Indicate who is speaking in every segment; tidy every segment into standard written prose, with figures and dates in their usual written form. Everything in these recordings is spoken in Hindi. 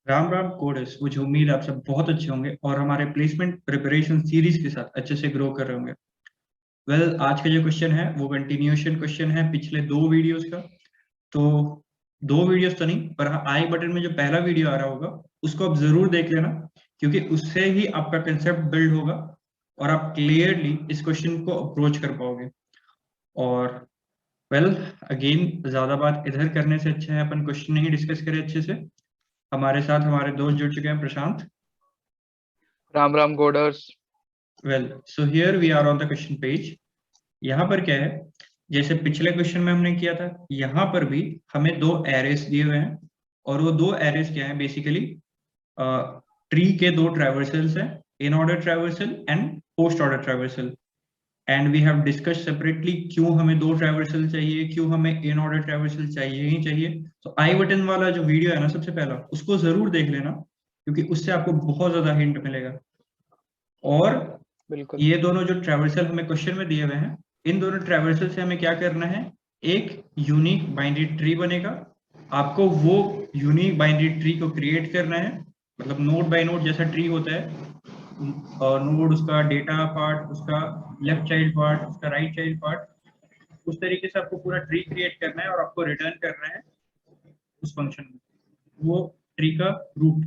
Speaker 1: राम राम कोडेस। मुझे उम्मीद है आप सब बहुत अच्छे होंगे और हमारे प्लेसमेंट प्रिपरेशन सीरीज के साथ अच्छे से ग्रो कर रहे होंगे। आज का जो क्वेश्चन है वो कंटिन्यूएशन क्वेश्चन है पिछले दो वीडियोस का। तो दो वीडियोस तो नहीं, पर हाँ, आई बटन में जो पहला वीडियो आ रहा होगा उसको आप जरूर देख लेना, क्योंकि उससे ही आपका कंसेप्ट बिल्ड होगा और आप क्लियरली इस क्वेश्चन को अप्रोच कर पाओगे। और वेल अगेन, ज्यादा बात इधर करने से अच्छा है अपन क्वेश्चन नहीं डिस्कस करें अच्छे से। हमारे साथ हमारे दोस्त जुड़ चुके हैं, प्रशांत।
Speaker 2: राम राम गोडर्स।
Speaker 1: Well, so here we are on the question page. यहाँ पर क्या है, जैसे पिछले क्वेश्चन में हमने किया था, यहाँ पर भी हमें दो एरेस दिए हुए हैं। और वो दो एरेस क्या है, बेसिकली ट्री के दो ट्रैवर्सल्स हैं, in order traversal and post order traversal. And we have discuss separately क्यों हमें दो ट्रैवर्सल चाहिए, क्यों हमें इन ऑर्डर ट्रैवर्सल चाहिए ही चाहिए। तो आई बटन वाला जो वीडियो है ना, सबसे पहला उसको जरूर देख लेना, क्योंकि उससे आपको बहुत ज्यादा हिंट मिलेगा। और
Speaker 2: बिल्कुल।
Speaker 1: ये दोनों जो ट्रैवर्सल हमें क्वेश्चन में दिए हुए हैं, इन दोनों ट्रैवर्सल से हमें क्या करना है, एक यूनिक बाइनरी ट्री बनेगा। आपको वो यूनिक बाइनरी ट्री को क्रिएट करना है, मतलब नोड बाय नोड जैसा ट्री होता है। और नोड, उसका डेटा पार्ट, उसका लेफ्ट चाइल्ड पार्ट, उसका राइट चाइल्ड पार्ट, उस तरीके से आपको पूरा ट्री क्रिएट करना है और आपको रिटर्न करना है उस फंक्शन में वो ट्री का रूट।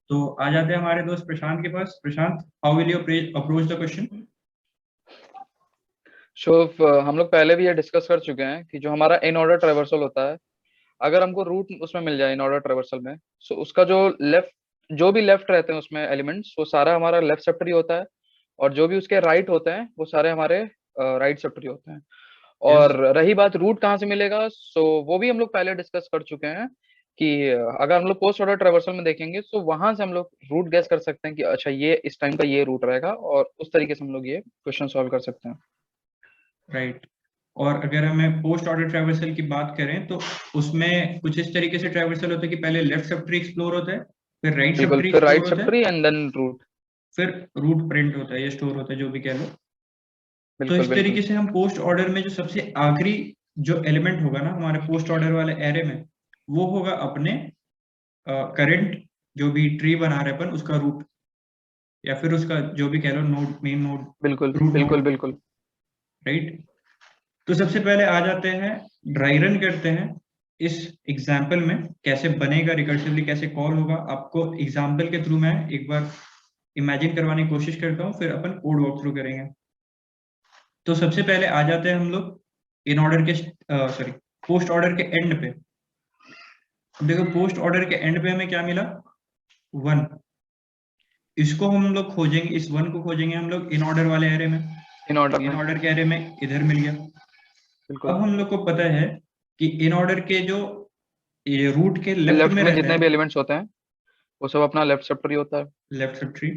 Speaker 1: तो आ जाते हैं हमारे दोस्त प्रशांत के पास। Prashant, how will you approach the question?
Speaker 2: शोफ, हम लोग पहले भी ये डिस्कस कर चुके हैं कि जो हमारा इन ऑर्डर ट्रेवर्सल होता है, अगर हमको रूट उसमें मिल जाए इन ऑर्डर ट्रेवर्सल में, सो उसका जो भी लेफ्ट रहते हैं उसमें एलिमेंट्स, वो सारा हमारा लेफ्ट सब ट्री होता है। और जो भी उसके राइट होते हैं वो सारे हमारे राइट सब ट्री होते हैं।
Speaker 1: यस।
Speaker 2: और रही बात रूट कहाँ से मिलेगा, सो वो भी हम लोग पहले डिस्कस कर चुके हैं कि अगर हम लोग पोस्ट ऑर्डर ट्रेवर्सल में देखेंगे तो वहां से हम लोग रूट गैस कर सकते हैं कि अच्छा ये इस टाइम का ये रूट रहेगा, और उस तरीके से हम लोग ये क्वेश्चन सॉल्व कर सकते हैं।
Speaker 1: राइट। और अगर हमें पोस्ट ऑर्डर ट्रैवर्सल की बात करें तो उसमें कुछ इस तरीके से ट्रैवर्सल होता है कि पहले लेफ्ट सब ट्री एक्सप्लोर होता है, फिर राइट सब
Speaker 2: बिल्कुल,
Speaker 1: ट्री
Speaker 2: फिर
Speaker 1: एक्सप्लोर
Speaker 2: राइट
Speaker 1: होता
Speaker 2: सब
Speaker 1: है,
Speaker 2: ट्री एंड देन रूट।
Speaker 1: फिर रूट प्रिंट होता है या स्टोर होता है, जो भी कह लो। तो
Speaker 2: बिल्कुल
Speaker 1: इस तरीके
Speaker 2: बिल्कुल।
Speaker 1: से हम पोस्ट ऑर्डर में जो सबसे आखिरी जो एलिमेंट होगा ना हमारे पोस्ट ऑर्डर वाले एरे में, वो होगा अपने करंट जो भी ट्री बना रहे अपन उसका रूट, या फिर उसका जो भी कह लो नोड, मेन नोड,
Speaker 2: बिल्कुल
Speaker 1: रूट
Speaker 2: बिल्कुल
Speaker 1: नोड।
Speaker 2: बिल्कुल।
Speaker 1: राइट। तो सबसे पहले आ जाते हैं, ड्राई रन करते हैं इस एग्जाम्पल में। कैसे बनेगा, रिकर्सिवली कैसे कॉल होगा, आपको एग्जाम्पल के थ्रू मैं एक बार इमेजिन करवाने की कोशिश करता हूँ, फिर अपन कोड वॉक थ्रू करेंगे। तो सबसे पहले आ जाते हैं हम लोग इन ऑर्डर के, सॉरी, पोस्ट ऑर्डर के एंड पे। देखो, पोस्ट ऑर्डर के एंड पे हमें क्या मिला, वन। इसको हम लोग खोजेंगे, इस वन को खोजेंगे हम लोग इन ऑर्डर वाले एरे में।
Speaker 2: इन ऑर्डर
Speaker 1: इन
Speaker 2: में।
Speaker 1: ऑर्डर के एरे में इधर मिल गया।
Speaker 2: बिल्कुल।
Speaker 1: अब हम लोग को पता है कि इन ऑर्डर के जो ये रूट के लेफ्ट
Speaker 2: लेफ्ट
Speaker 1: में
Speaker 2: में
Speaker 1: रहते
Speaker 2: जितने भी
Speaker 1: हैं,
Speaker 2: एलिमेंट्स होते हैं वो सब अपना लेफ्ट सब ट्री होता है।
Speaker 1: लेफ्ट सब ट्री,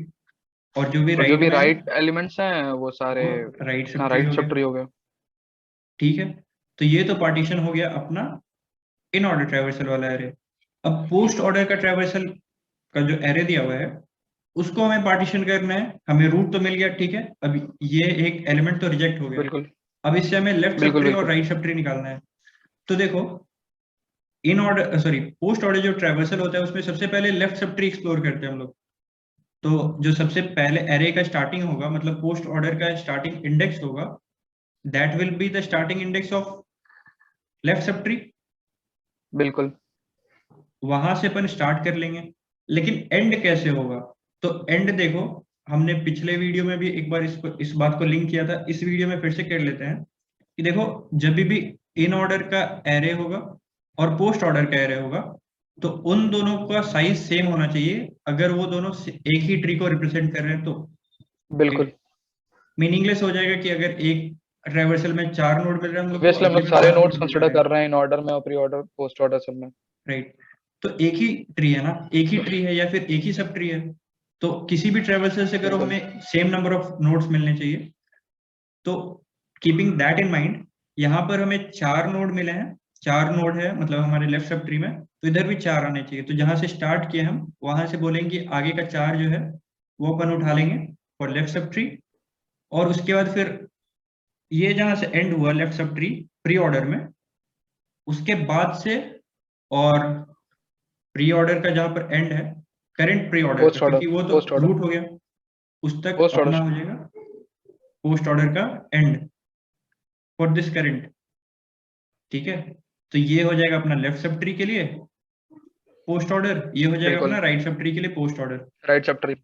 Speaker 1: और जो भी
Speaker 2: और जो
Speaker 1: राइट
Speaker 2: भी
Speaker 1: में है
Speaker 2: राइट एलिमेंट्स हैं वो सारे
Speaker 1: वो राइट
Speaker 2: अपना
Speaker 1: सब ट्री
Speaker 2: राइट
Speaker 1: हो
Speaker 2: सब
Speaker 1: गया।
Speaker 2: ट्री हो गए।
Speaker 1: ठीक है। तो ये तो पार्टीशन हो गया अपना इन ऑर्डर ट्रैवर्सल वाला एरे। अब पोस्ट ऑर्डर का ट्रैवर्सल का जो एरे दिया हुआ है उसको हमें पार्टीशन करना है। हमें रूट तो मिल गया, ठीक है। अब ये एक एलिमेंट तो रिजेक्ट हो गया।
Speaker 2: बिल्कुल
Speaker 1: अब इससे हमें लेफ्ट सब
Speaker 2: बिल्कुल
Speaker 1: ट्री और
Speaker 2: बिल्कुल।
Speaker 1: राइट सब ट्री निकालना है। तो देखो, in order, sorry, post order जो ट्रैवर्सल होता है उसमें सबसे पहले लेफ्ट सब ट्री एक्सप्लोर करते हैं हम लोग। तो जो सबसे पहले एरे का स्टार्टिंग होगा, मतलब पोस्ट ऑर्डर का स्टार्टिंग इंडेक्स होगा, that will be the starting index of left sub tree.
Speaker 2: बिल्कुल
Speaker 1: वहां से अपन स्टार्ट कर लेंगे। लेकिन एंड कैसे होगा? तो एंड देखो, हमने पिछले वीडियो में भी एक बार इस बात को लिंक किया था, इस वीडियो में फिर से कर लेते हैं कि देखो, जब भी इन ऑर्डर का एरे होगा और पोस्ट ऑर्डर का एरे होगा, तो उन दोनों का साइज सेम होना चाहिए, अगर वो दोनों एक ही ट्री को रिप्रेजेंट कर रहे हैं तो।
Speaker 2: बिल्कुल।
Speaker 1: मीनिंगलेस हो जाएगा कि अगर एक ट्राइवर्सल में चार नोड मिल रहे हैं हम लोग को,
Speaker 2: ऑब्वियसली हम
Speaker 1: अगले
Speaker 2: लोग
Speaker 1: में
Speaker 2: सारे
Speaker 1: पांच
Speaker 2: नोट्स
Speaker 1: नोड मिल
Speaker 2: कंसिडर
Speaker 1: रहे हैं।
Speaker 2: कर रहे हैं इन ऑर्डर में और प्री ऑर्डर पोस्ट ऑर्डर सब में।
Speaker 1: राइट। तो एक ही ट्री है ना, एक ही ट्री है या फिर एक ही सब ट्री है, तो किसी भी ट्राइवर्सल से करो
Speaker 2: बिल्कुल
Speaker 1: हमें सेम नंबर ऑफ नोड्स मिलने चाहिए। तो कीपिंग दैट इन माइंड, यहाँ पर हमें चार नोड मिले हैं। चार नोड है मतलब हमारे लेफ्ट सब ट्री में, तो इधर भी चार आने चाहिए। तो जहां से स्टार्ट किए हम वहां से बोलेंगे आगे का चार जो है वो अपन उठा लेंगे फॉर लेफ्ट सब ट्री। और उसके बाद फिर ये जहां से एंड हुआ left sub tree pre order में, उसके बाद से और प्री ऑर्डर का जहां पर एंड है, करंट प्री ऑर्डर
Speaker 2: पोस्ट
Speaker 1: का,
Speaker 2: ऑर्डर,
Speaker 1: क्योंकि वो
Speaker 2: पोस्ट
Speaker 1: तो
Speaker 2: ऑर्डर,
Speaker 1: रूट हो गया, उस तक
Speaker 2: पोस्ट
Speaker 1: अपना
Speaker 2: ऑर्डर।
Speaker 1: हो जाएगा पोस्ट ऑर्डर का एंड फॉर दिस करंट। ठीक है, तो ये हो जाएगा अपना लेफ्ट सब ट्री के लिए पोस्ट ऑर्डर, ये हो जाएगा
Speaker 2: बिल्कुल,
Speaker 1: अपना राइट सब ट्री के लिए post order.
Speaker 2: Right sub tree.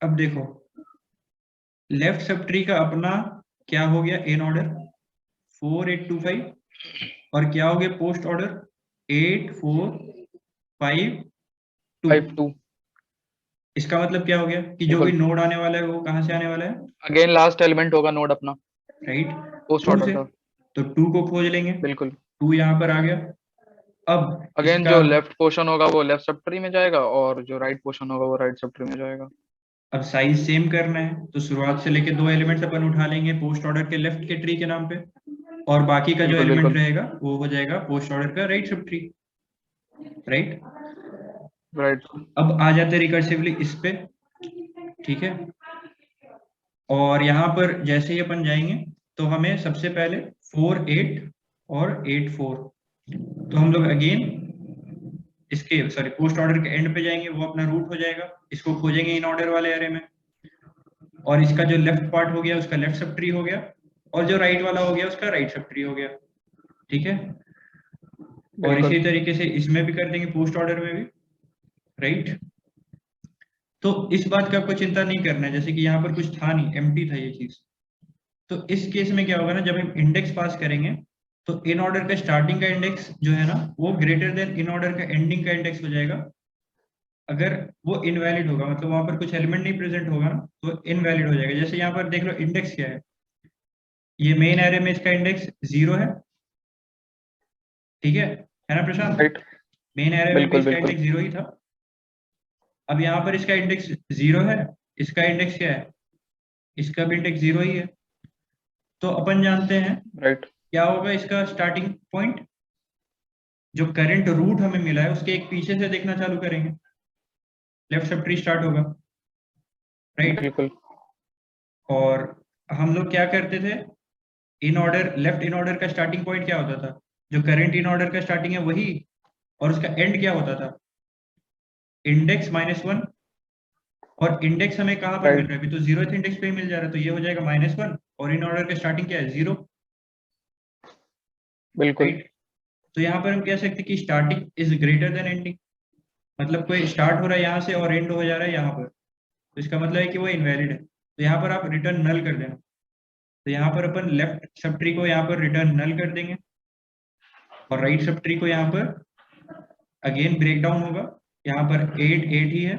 Speaker 1: अब देखो लेफ्ट सब ट्री का अपना क्या हो गया इन ऑर्डर 4825, और क्या हो गया पोस्ट ऑर्डर 8452।
Speaker 2: 52।
Speaker 1: इसका मतलब क्या हो गया कि जो भी
Speaker 2: बिल्कुल,
Speaker 1: नोड आने वाला है वो कहाँ से आने वाला है,
Speaker 2: अगेन लास्ट एलिमेंट होगा नोड अपना
Speaker 1: राइट,
Speaker 2: पोस्ट
Speaker 1: टू
Speaker 2: ऑर्डर
Speaker 1: से।
Speaker 2: का।
Speaker 1: तो टू को खोज लेंगे,
Speaker 2: बिल्कुल,
Speaker 1: टू यहाँ पर आ गया। अब
Speaker 2: अगेन
Speaker 1: इसका
Speaker 2: जो लेफ्ट पोर्शन होगा वो लेफ्ट सब ट्री में जाएगा और जो राइट पोर्शन होगा वो राइट सब ट्री में जाएगा।
Speaker 1: अब साइज सेम करना है, तो शुरुआत से लेके दो एलिमेंट्स अपन उठा लेंगे पोस्ट ऑर्डर के लेफ्ट के ट्री के नाम पे, और बाकी का जो
Speaker 2: बिल्कुल,
Speaker 1: एलिमेंट
Speaker 2: बिल्कुल,
Speaker 1: रहेगा वो हो जाएगा पोस्ट ऑर्डर का right sub tree, right.
Speaker 2: Right.
Speaker 1: अब आ जाते रिकर्सिवली इस पे, ठीक है। और यहाँ पर जैसे ही अपन जाएंगे तो हमें सबसे पहले 4 8 और 8 4, तो हम लोग अगेन इसके सॉरी पोस्ट ऑर्डर के एंड पे जाएंगे, वो अपना रूट हो जाएगा, इसको खोजेंगे इन ऑर्डर वाले एरे में, और इसका जो लेफ्ट पार्ट हो गया उसका लेफ्ट सब ट्री हो गया, और जो राइट वाला हो गया उसका राइट सब ट्री हो गया, ठीक है। और
Speaker 2: बिल्कुल,
Speaker 1: इसी तरीके से इसमें भी कर देंगे पोस्ट ऑर्डर में भी, राइट। तो इस बात का आपको चिंता नहीं करना है, जैसे कि यहाँ पर कुछ था नहीं, एम्प्टी था ये चीज। तो इस केस में क्या होगा ना, जब हम इंडेक्स पास करेंगे तो इन ऑर्डर का स्टार्टिंग का इंडेक्स जो है ना वो ग्रेटर देन इन ऑर्डर का एंडिंग का इंडेक्स हो जाएगा। अगर वो इनवैलिड होगा, मतलब वहां पर कुछ एलिमेंट नहीं प्रेजेंट होगा ना, तो इनवैलिड हो जाएगा। जैसे यहाँ पर देख लो इंडेक्स क्या है, ये मेन एरे में इसका इंडेक्स 0 है, ठीक है ना प्रशांत।
Speaker 2: राइट।
Speaker 1: मेन एरे में भी
Speaker 2: बिल्कुल,
Speaker 1: इसका
Speaker 2: बिल्कुल,
Speaker 1: इंडेक्स 0 ही था। अब यहाँ पर इसका इंडेक्स 0 है, इसका इंडेक्स क्या है, इसका भी इंडेक्स 0 ही है। तो अपन जानते हैं
Speaker 2: राइट।
Speaker 1: क्या होगा इसका स्टार्टिंग पॉइंट, जो करंट रूट हमें मिला है उसके एक पीछे से देखना चालू करेंगे, लेफ्ट सब ट्री स्टार्ट होगा, राइट।
Speaker 2: बिल्कुल,
Speaker 1: और हम लोग क्या करते थे, in order left in order का स्टार्टिंग पॉइंट क्या होता था, जो करंट इन ऑर्डर का स्टार्टिंग है वही, और उसका एंड क्या होता था, इंडेक्स -1। और इंडेक्स हमें कहाँ पर मिल
Speaker 2: राइट।
Speaker 1: रहा है, अभी तो 0th इंडेक्स पे ही मिल जा रहा है, तो ये हो जाएगा -1, और इन ऑर्डर का स्टार्टिंग क्या है 0,
Speaker 2: बिल्कुल,
Speaker 1: राइट। तो यहाँ पर हम कह सकते हैं कि starting is greater then ending, मतलब कोई स्टार्ट हो रहा है यहाँ से और एंड हो जा रहा है यहाँ पर, तो इसका मतलब है कि वो इनवैलिड है, तो यहाँ पर आप रिटर्न नल कर देना। तो यहाँ पर अपन लेफ्ट सब ट्री को यहाँ पर रिटर्न नल कर देंगे, और राइट सब ट्री को यहाँ पर अगेन ब्रेक डाउन होगा, यहाँ पर 8 8 ही है,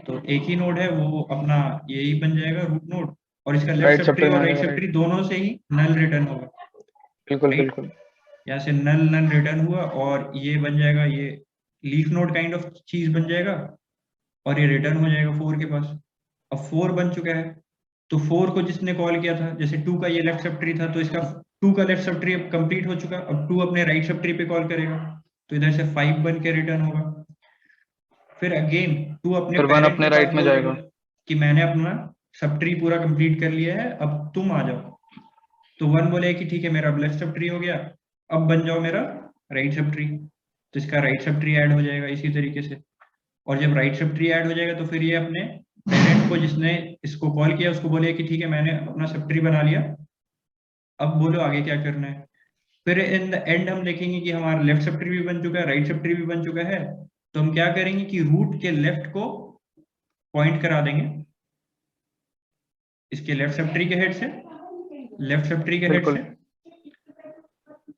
Speaker 1: तो एक ही नोड है वो अपना यही बन जाएगा रूट नोड, और इसका लेफ्ट
Speaker 2: राइट
Speaker 1: सब
Speaker 2: सब
Speaker 1: ट्री
Speaker 2: ट्री में
Speaker 1: और
Speaker 2: आ
Speaker 1: राइट
Speaker 2: जाएगा।
Speaker 1: सब
Speaker 2: राइट।
Speaker 1: ट्री दोनों से ही नल रिटर्न होगा,
Speaker 2: बिल्कुल,
Speaker 1: राइट।
Speaker 2: बिल्कुल,
Speaker 1: यहाँ से नल नल रिटर्न हुआ और ये बन जाएगा, ये लीफ नोड काइंड ऑफ चीज बन जाएगा, और ये रिटर्न हो जाएगा 4 के पास। अब 4 बन चुका है, तो 4 को जिसने कॉल किया था, जैसे 2 का ये लेफ्ट सब ट्री था, तो इसका 2 का लेफ्ट सब ट्री अब कंप्लीट हो चुका, अब 2 अपने राइट सब ट्री पे कॉल करेगा, तो इधर से 5 बन के रिटर्न होगा। फिर अगेन 2 अपने
Speaker 2: फिर वन
Speaker 1: पेरेंट के
Speaker 2: अपने
Speaker 1: पास
Speaker 2: राइट में
Speaker 1: बोल देगा
Speaker 2: जाएगा।
Speaker 1: कि मैंने अपना सब ट्री पूरा कंप्लीट कर लिया है, अब तुम आ जाओ। तो 1 बोले कि ठीक है मेरा लेफ्ट सब ट्री हो गया, अब बन जाओ मेरा राइट सब ट्री, तो इसका राइट सब ट्री ऐड हो जाएगा इसी तरीके से। और जब राइट सब ट्री ऐड हो जाएगा तो फिर ये अपने पेरेंट को जिसने इसको कॉल किया उसको बोले कि ठीक है मैंने अपना सब ट्री बना लिया, अब बोलो आगे क्या करना है। फिर इन द एंड हम देखेंगे कि हमारा लेफ्ट सब ट्री भी बन चुका है, राइट सब ट्री भी बन चुका है, तो हम क्या करेंगे कि रूट के लेफ्ट को पॉइंट करा देंगे इसके लेफ्ट सब ट्री के हेड से, लेफ्ट सब ट्री के हेड से,
Speaker 2: बिल्कुल।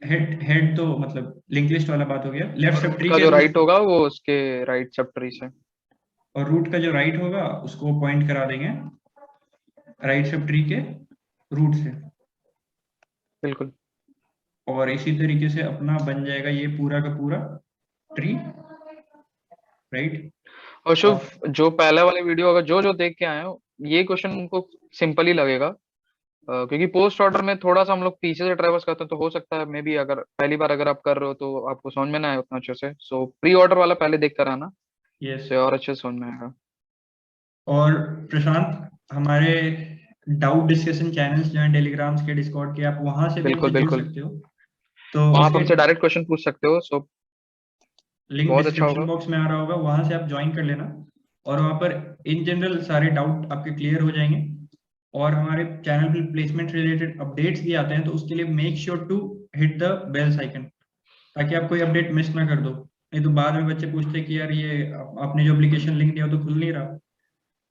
Speaker 1: हेड हेड तो मतलब लिंक लिस्ट वाला बात हो गया, लेफ्ट
Speaker 2: और
Speaker 1: सब
Speaker 2: रूट
Speaker 1: ट्री
Speaker 2: का
Speaker 1: के
Speaker 2: जो
Speaker 1: रूट,
Speaker 2: राइट होगा वो उसके राइट सब ट्री से।
Speaker 1: और रूट का जो राइट होगा उसको पॉइंट करा देंगे राइट सब ट्री के रूट से,
Speaker 2: बिल्कुल।
Speaker 1: और इसी तरीके से अपना बन जाएगा ये पूरा का पूरा ट्री, राइट।
Speaker 2: और शुभ,
Speaker 1: और
Speaker 2: जो पहले वाले वीडियो अगर जो जो देख के आए हो, ये क्वेश्चन उनको सिंपल ही लगेगा। क्योंकि पोस्ट ऑर्डर में थोड़ा सा हम लोग पीछे से ट्रेवर्स करते हैं, तो हो सकता है मे बी अगर पहली बार अगर आप कर रहे हो तो आपको समझ में ना आए उतना अच्छे से। सो प्री ऑर्डर वाला पहले देखते रहना,
Speaker 1: यस,
Speaker 2: उससे और अच्छे से समझ में आएगा।
Speaker 1: और प्रशांत हमारे डाउट डिस्कशन चैनल्स जो हैं टेलीग्राम्स के डिस्कॉर्ड के, आप वहां से भी हमसे
Speaker 2: बिल्कुल,
Speaker 1: जुड़
Speaker 2: बिल्कुल।
Speaker 1: सकते हो, तो
Speaker 2: वहां आप
Speaker 1: उसके
Speaker 2: हमसे डायरेक्ट क्वेश्चन पूछ सकते हो। सो
Speaker 1: लिंक
Speaker 2: बहुत अच्छा
Speaker 1: डिस्क्रिप्शन
Speaker 2: होगा।
Speaker 1: बॉक्स में आ रहा होगा, वहां से आप ज्वाइन कर लेना और वहां पर इन जनरल सारे डाउट आपके क्लियर हो जाएंगे। और हमारे चैनल पे प्लेसमेंट रिलेटेड अपडेट्स भी आते हैं, तो उसके लिए make sure to hit the bell icon, ताकि आप कोई अपडेट मिस ना कर दो। नहीं तो बाद में बच्चे पूछते हैं कि यार ये आपने जो एप्लीकेशन लिंक दिया वो तो खुल नहीं रहा।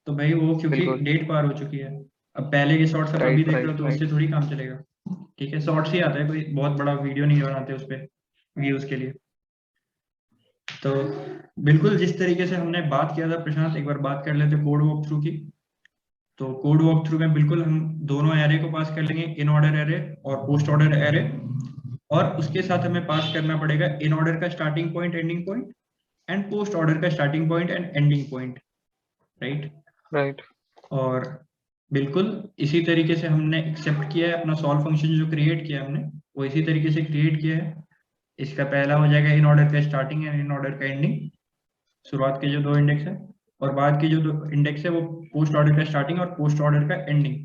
Speaker 1: तो भाई वो क्योंकि
Speaker 2: बिल्कुल।
Speaker 1: डेट पार हो चुकी है, अब पहले के शॉर्ट्स आप अभी
Speaker 2: राइट
Speaker 1: देख रहे हो
Speaker 2: राइट
Speaker 1: तो उससे
Speaker 2: राइट।
Speaker 1: थोड़ी काम चलेगा। ठीक है, शॉर्ट्स ही आता है, कोई बहुत बड़ा वीडियो नहीं बनाते उस पर व्यूज के लिए। तो बिल्कुल जिस तरीके से हमने बात किया था प्रशांत, एक बार बात कर लेते कोड वॉक थ्रू की। तो कोड वॉक थ्रू में बिल्कुल हम दोनों एरे को पास कर लेंगे, इन ऑर्डर एरे और पोस्ट ऑर्डर एरे। और उसके साथ हमें पास करना पड़ेगा इन ऑर्डर का starting point, ending point, and post order का starting point and ending point, right.
Speaker 2: Right.
Speaker 1: और बिल्कुल इसी तरीके से हमने एक्सेप्ट किया है अपना सॉल्व फंक्शन जो क्रिएट किया है हमने, वो इसी तरीके से क्रिएट किया है। इसका पहला हो जाएगा इन ऑर्डर का स्टार्टिंग एंड इन ऑर्डर का एंडिंग, शुरुआत के जो दो इंडेक्स है, और बाद के जो दो इंडेक्स है वो पोस्ट ऑर्डर का स्टार्टिंग और पोस्ट ऑर्डर का एंडिंग।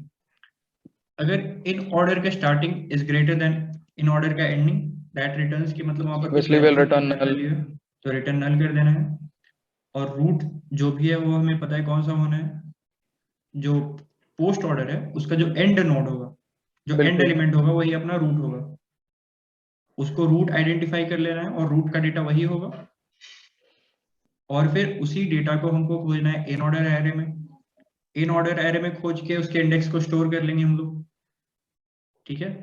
Speaker 1: अगर इन ऑर्डर का starting is greater than in order का एंडिंग, दैट रिटर्न्स की मतलब वहां पर कुछ
Speaker 2: obviously will
Speaker 1: value
Speaker 2: return
Speaker 1: inter
Speaker 2: null.
Speaker 1: Value है, तो रिटर्न नल कर देना है। और रूट जो भी है वो हमें पता है कौन सा होना है, जो पोस्ट ऑर्डर है उसका जो एंड नोड होगा, जो एंड
Speaker 2: बिल्कुल
Speaker 1: एलिमेंट होगा वही अपना रूट होगा। उसको रूट आइडेंटिफाई कर लेना है और रूट का डेटा वही होगा। और फिर उसी डेटा को हमको खोजना है इन ऑर्डर एरे में। इन ऑर्डर एरे में खोज के उसके इंडेक्स को स्टोर कर लेंगे हम लोग, ठीक है।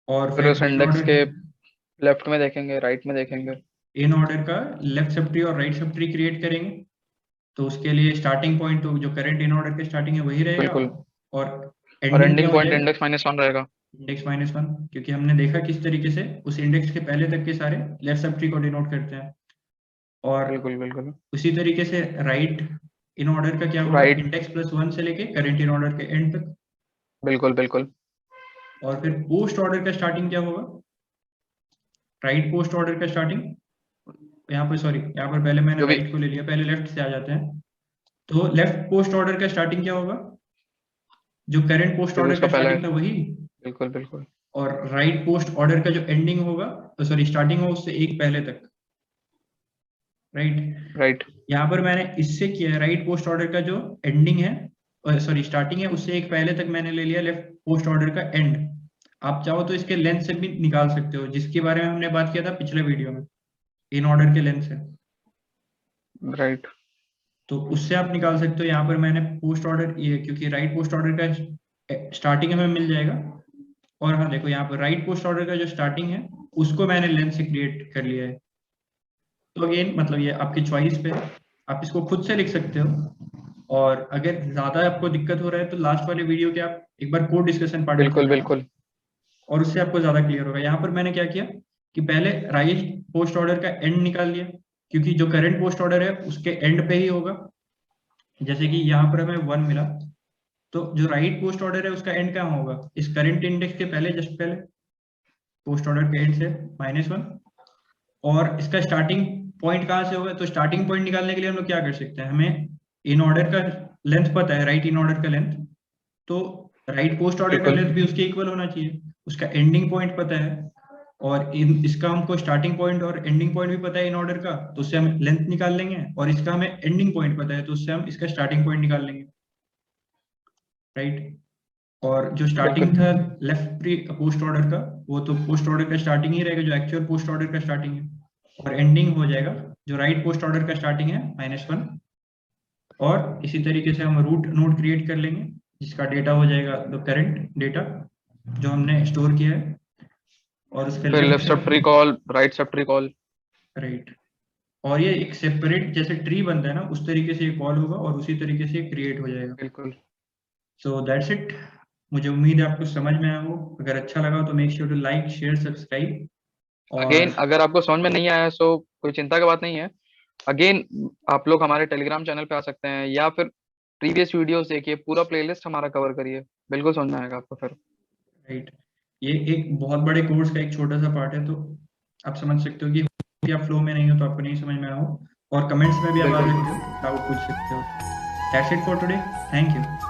Speaker 1: और
Speaker 2: फिर
Speaker 1: फिर
Speaker 2: उस
Speaker 1: इन
Speaker 2: इंडेक्स
Speaker 1: ऑर्डर,
Speaker 2: के लेफ्ट में देखेंगे, राइट में देखेंगे।
Speaker 1: इन ऑर्डर का लेफ्ट सब ट्री और राइट सब ट्री क्रिएट करेंगे। तो उसके लिए स्टार्टिंग पॉइंट तो जो करंट इन ऑर्डर के स्टार्टिंग है वही रहेगा,
Speaker 2: बिल्कुल।
Speaker 1: और
Speaker 2: और
Speaker 1: एंडिंग क्या
Speaker 2: एंडिंग
Speaker 1: हो
Speaker 2: पॉइंट
Speaker 1: जाएगा,
Speaker 2: इंडेक्स -1 रहेगा।
Speaker 1: इंडेक्स -1, क्योंकि हमने देखा किस तरीके से उस इंडेक्स के पहले तक के सारे लेफ्ट सब ट्री को डिनोट करते हैं। और
Speaker 2: बिल्कुल बिल्कुल।
Speaker 1: उसी तरीके से राइट इन ऑर्डर का क्या होगा,
Speaker 2: राइट।
Speaker 1: इंडेक्स +1 से लेके करंट इन ऑर्डर के एंड तक।
Speaker 2: बिल्कुल बिल्कुल।
Speaker 1: और फिर पोस्ट ऑर्डर का स्टार्टिंग क्या होगा, राइट पोस्ट ऑर्डर का स्टार्टिंग, यहाँ पर सॉरी, यहाँ पर पहले मैंने
Speaker 2: जो भी।
Speaker 1: राइट को ले लिया, पहले लेफ्ट से आ जाते हैं। तो लेफ्ट पोस्ट ऑर्डर का स्टार्टिंग क्या होगा, जो करंट पोस्ट
Speaker 2: जो भी
Speaker 1: ऑर्डर
Speaker 2: उसका
Speaker 1: का
Speaker 2: पहले।
Speaker 1: स्टार्टिंग था वही।
Speaker 2: बिल्कुल बिल्कुल।
Speaker 1: और राइट पोस्ट ऑर्डर का जो एंडिंग होगा, सॉरी स्टार्टिंग होगा उससे एक पहले तक, राइट।
Speaker 2: राइट।
Speaker 1: यहाँ पर मैंने इससे किया है राइट पोस्ट ऑर्डर का जो एंडिंग है, सॉरी स्टार्टिंग है, उससे एक पहले तक मैंने ले लिया लेफ्ट पोस्ट ऑर्डर का एंड। आप चाहो तो इसके लेंथ से भी निकाल सकते हो, जिसके बारे में हमने बात किया था पिछले वीडियो में, इन ऑर्डर के लेंथ से।
Speaker 2: राइट।
Speaker 1: तो उससे आप निकाल सकते हो। यहाँ पर मैंने पोस्ट ऑर्डर ये, क्योंकि राइट पोस्ट ऑर्डर का स्टार्टिंग हमें मिल जाएगा। और हाँ देखो, यहाँ पर राइट पोस्ट ऑर्डर का जो स्टार्टिंग है उसको मैंने लेंथ से क्रिएट कर लिया है। तो अगेन मतलब ये आपकी चॉइस पे है, आप इसको खुद से लिख सकते हो। और अगर ज्यादा आपको दिक्कत हो रहा है तो लास्ट वाले वीडियो के आप एक बार कोड डिस्कशन पार्ट में चले
Speaker 2: बिल्कुल
Speaker 1: जाना,
Speaker 2: बिल्कुल।
Speaker 1: और उससे आपको ज्यादा क्लियर होगा। यहाँ पर मैंने क्या किया कि पहले राइट पोस्ट ऑर्डर का एंड निकाल लिया, क्योंकि जो करंट पोस्ट ऑर्डर है उसके एंड पे ही होगा। जैसे कि यहाँ पर हमें 1 मिला, तो जो राइट पोस्ट ऑर्डर है उसका एंड कहाँ होगा, इस करंट इंडेक्स के पहले, जस्ट पहले पोस्ट ऑर्डर के एंड से -1। और इसका स्टार्टिंग पॉइंट कहाँ से होगा, तो स्टार्टिंग पॉइंट निकालने के लिए हम लोग क्या कर सकते हैं, हमें इन ऑर्डर का लेंथ पता है, राइट इन ऑर्डर का लेंथ, तो राइट पोस्ट ऑर्डर का
Speaker 2: बिल्कुल
Speaker 1: लेंथ भी उसके इक्वल होना चाहिए। उसका एंडिंग पॉइंट पता है, और इसका हमको स्टार्टिंग पॉइंट और एंडिंग पॉइंट भी पता है इन ऑर्डर का, तो उससे हम लेंथ निकाल लेंगे। और इसका हमें एंडिंग पॉइंट पता है, तो उससे हम इसका स्टार्टिंग पॉइंट निकाल लेंगे, राइट। और जो स्टार्टिंग
Speaker 2: बिल्कुल।
Speaker 1: था लेफ्ट प्री पोस्ट ऑर्डर का, वो तो पोस्ट ऑर्डर का स्टार्टिंग ही रहेगा जो एक्चुअल पोस्ट ऑर्डर का स्टार्टिंग है। और एंडिंग हो जाएगा जो राइट पोस्ट ऑर्डर का स्टार्टिंग है -1। और इसी तरीके से हम रूट नोड क्रिएट कर लेंगे, जिसका डेटा हो जाएगा द करंट डेटा जो हमने स्टोर किया है। और उसके
Speaker 2: फिर
Speaker 1: लेफ्ट
Speaker 2: लेफ्ट
Speaker 1: से
Speaker 2: sub tree call, right sub tree call.
Speaker 1: Right. और ये एक सेपरेट जैसे ट्री बनता है ना, उस तरीके से ये कॉल होगा और उसी तरीके से क्रिएट हो जाएगा।
Speaker 2: बिल्कुल।
Speaker 1: So that's it. मुझे उम्मीद है आपको समझ में आया हो। अगर अच्छा लगा तो make sure to like share subscribe. और
Speaker 2: अगेन अगर आपको समझ में नहीं आया सो कोई चिंता की बात नहीं है। अगेन आप लोग हमारे टेलीग्राम चैनल पे आ सकते हैं, या फिर प्रीवियस वीडियोस देखिए, पूरा प्लेलिस्ट हमारा कवर करिए, बिल्कुल समझ में आएगा आपको फिर।
Speaker 1: राइट, ये एक बहुत बड़े कोर्स का एक छोटा सा पार्ट है, तो आप समझ सकते हो कि आप फ्लो में नहीं हो तो आपको नहीं समझ में आया हो। और कमेंट्स में भी आप आ
Speaker 2: बिल्कुल।
Speaker 1: सकते हो, डाउट पूछ सकते हो। That's it for today, thank you.